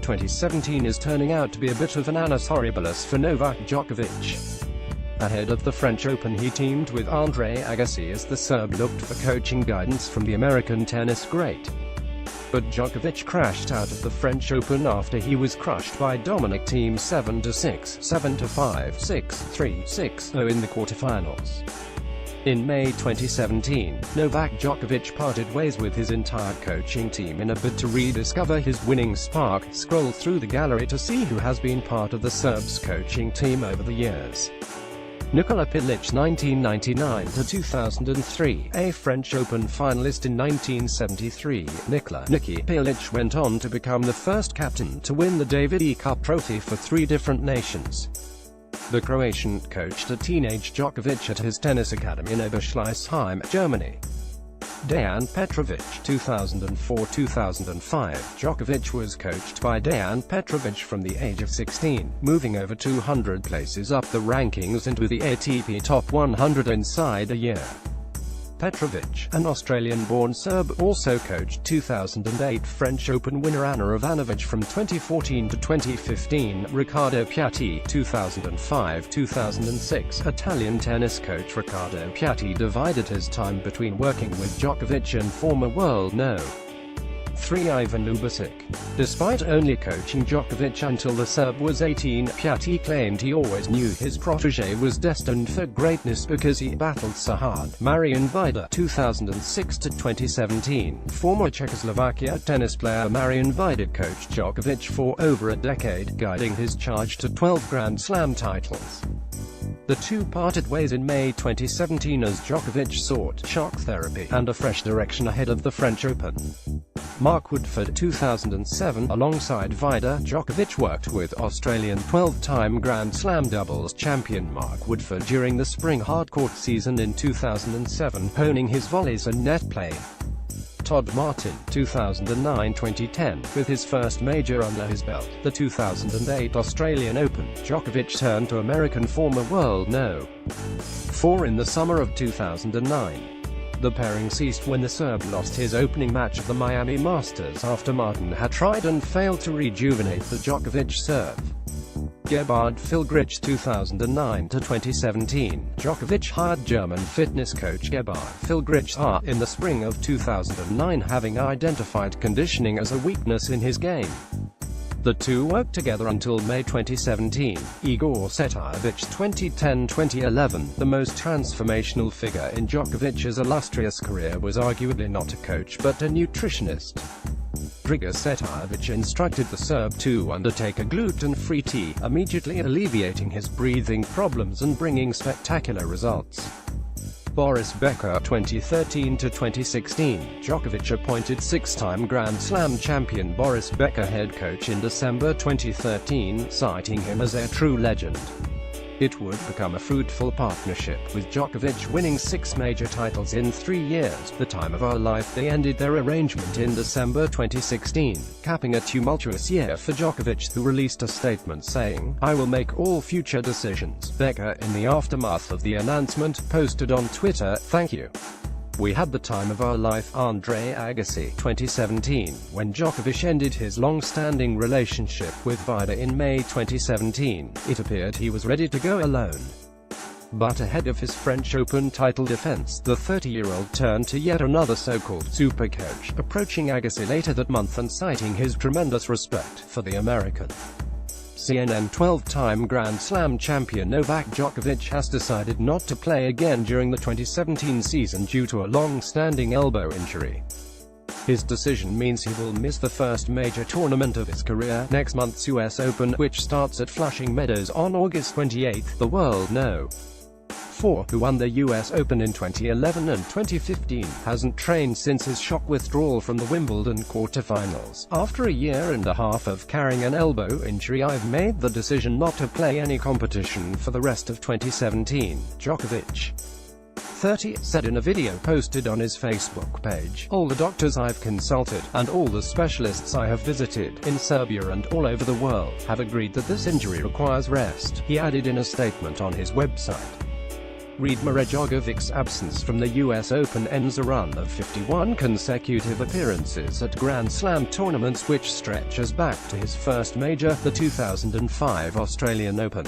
2017 is turning out to be a bit of an annus horribilis for Novak Djokovic. Ahead of the French Open, he teamed with Andre Agassi as the Serb looked for coaching guidance from the American tennis great. But Djokovic crashed out of the French Open after he was crushed by Dominic Thiem 7-6, 7-5, 6-3, 6-0 in the quarterfinals. In May 2017, Novak Djokovic parted ways with his entire coaching team in a bid to rediscover his winning spark. Scroll through the gallery to see who has been part of the Serbs' coaching team over the years. Nikola Pilic 1999–2003, a French Open finalist in 1973, Niki Pilic went on to become the first captain to win the David E. Cup trophy for 3 different nations. The Croatian coached a teenage Djokovic at his tennis academy in Oberschleißheim, Germany. Dejan Petrovic 2004–2005, Djokovic was coached by Dejan Petrovic from the age of 16, moving over 200 places up the rankings into the ATP Top 100 inside a year. Petrovic, an Australian-born Serb, also coached 2008 French Open winner Ana Ivanovic from 2014 to 2015, Riccardo Piatti 2005–2006, Italian tennis coach Riccardo Piatti divided his time between working with Djokovic and former world No. 3 Ivan Lubasic. Despite only coaching Djokovic until the Serb was 18, Piatti claimed he always knew his protégé was destined for greatness because he battled so hard. Marian Vida 2006–2017, former Czechoslovakia tennis player Marian Vida coached Djokovic for over a decade, guiding his charge to 12 Grand Slam titles. The two parted ways in May 2017 as Djokovic sought shock therapy and a fresh direction ahead of the French Open. Mark Woodford 2007, alongside Vida, Djokovic worked with Australian 12-time Grand Slam doubles champion Mark Woodford during the spring hardcourt season in 2007, honing his volleys and net play. Todd Martin 2009–2010, with his first major under his belt, the 2008 Australian Open, Djokovic turned to American former world No. 4 in the summer of 2009. The pairing ceased when the Serb lost his opening match of the Miami Masters after Martin had tried and failed to rejuvenate the Djokovic serve. Gebhard Filgrich 2009–2017, Djokovic hired German fitness coach Gebhard Filgrich in the spring of 2009, having identified conditioning as a weakness in his game. The two worked together until May 2017. Igor Setojevic 2010–2011, the most transformational figure in Djokovic's illustrious career, was arguably not a coach but a nutritionist. Igor Setojevic instructed the Serb to undertake a gluten-free tea, immediately alleviating his breathing problems and bringing spectacular results. Boris Becker 2013–2016, Djokovic appointed 6-time Grand Slam champion Boris Becker head coach in December 2013, citing him as a true legend. It would become a fruitful partnership, with Djokovic winning 6 major titles in 3 years. The time of our life. They ended their arrangement in December 2016, capping a tumultuous year for Djokovic, who released a statement saying, "I will make all future decisions." Becker, in the aftermath of the announcement, posted on Twitter, "Thank you. We had the time of our life." Andre Agassi 2017, when Djokovic ended his long-standing relationship with Vida in May 2017, it appeared he was ready to go alone. But ahead of his French Open title defense, the 30-year-old turned to yet another so-called supercoach, approaching Agassi later that month and citing his tremendous respect for the American. CNN 12-time Grand Slam champion Novak Djokovic has decided not to play again during the 2017 season due to a long-standing elbow injury. His decision means he will miss the first major tournament of his career, next month's US Open, which starts at Flushing Meadows on August 28. The world No. 4, who won the US Open in 2011 and 2015, hasn't trained since his shock withdrawal from the Wimbledon quarterfinals. "After a year and a half of carrying an elbow injury, I've made the decision not to play any competition for the rest of 2017, Djokovic, 30, said in a video posted on his Facebook page. "All the doctors I've consulted, and all the specialists I have visited, in Serbia and all over the world, have agreed that this injury requires rest," he added in a statement on his website. Read: Djokovic's absence from the US Open ends a run of 51 consecutive appearances at Grand Slam tournaments which stretches back to his first major, the 2005 Australian Open.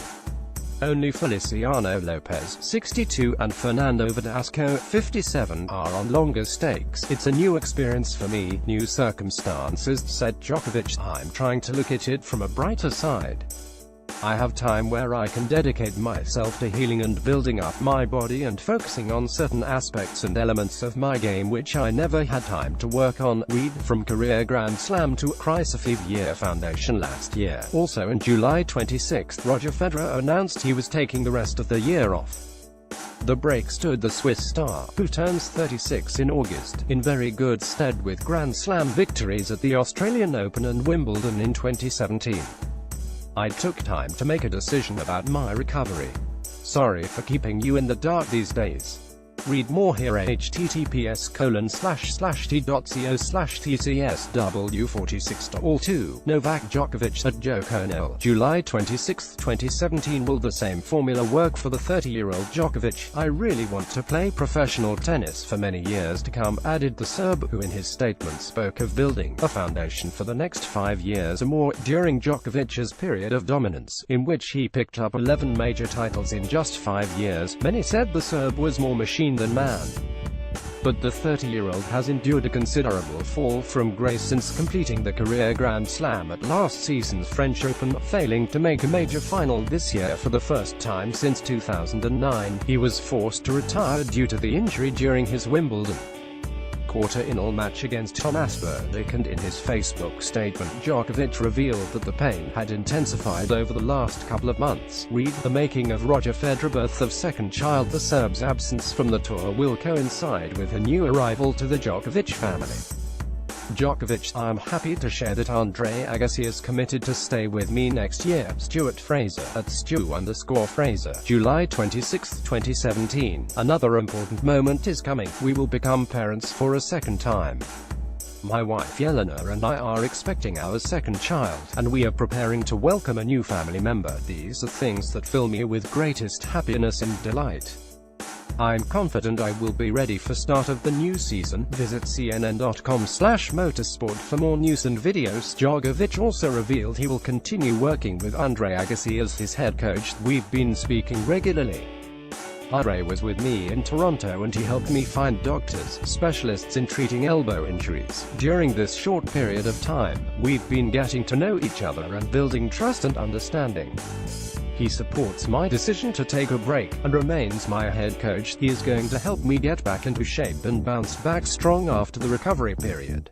Only Feliciano Lopez, 62, and Fernando Verdasco, 57, are on longer stakes. "It's a new experience for me, new circumstances," said Djokovic. "I'm trying to look at it from a brighter side. I have time where I can dedicate myself to healing and building up my body and focusing on certain aspects and elements of my game which I never had time to work on." Read: From career Grand Slam to crisis 5-year foundation last year. Also on July 26, Roger Federer announced he was taking the rest of the year off. The break stood the Swiss star, who turns 36 in August, in very good stead with Grand Slam victories at the Australian Open and Wimbledon in 2017. "I took time to make a decision about my recovery. Sorry for keeping you in the dark these days." Read more here: https://t.co/tcsw46.all2. Novak Djokovic at Djokonil. July 26, 2017. Will the same formula work for the 30-year-old Djokovic? "I really want to play professional tennis for many years to come," added the Serb, who in his statement spoke of building a foundation for the next 5 years or more. During Djokovic's period of dominance, in which he picked up 11 major titles in just 5 years, many said the Serb was more machine than man. But the 30-year-old has endured a considerable fall from grace since completing the career Grand Slam at last season's French Open, failing to make a major final this year for the first time since 2009. He was forced to retire due to the injury during his Wimbledon quarter-final match against Thomas Berdych, and in his Facebook statement, Djokovic revealed that the pain had intensified over the last couple of months. Read: The making of Roger Federer, birth of second child. The Serb's absence from the tour will coincide with a new arrival to the Djokovic family. Djokovic: "I'm happy to share that Andre Agassi is committed to stay with me next year." Stuart Fraser at Stu_Fraser. July 26, 2017. Another important moment is coming. We will become parents for a second time. My wife Yelena and I are expecting our second child, and we are preparing to welcome a new family member. These are things that fill me with greatest happiness and delight. I'm confident I will be ready for start of the new season. Visit cnn.com/motorsport for more news and videos. Djokovic also revealed he will continue working with Andre Agassi as his head coach. "We've been speaking regularly. Andre was with me in Toronto and he helped me find doctors, specialists in treating elbow injuries. During this short period of time, we've been getting to know each other and building trust and understanding. He supports my decision to take a break, and remains my head coach. He is going to help me get back into shape and bounce back strong after the recovery period."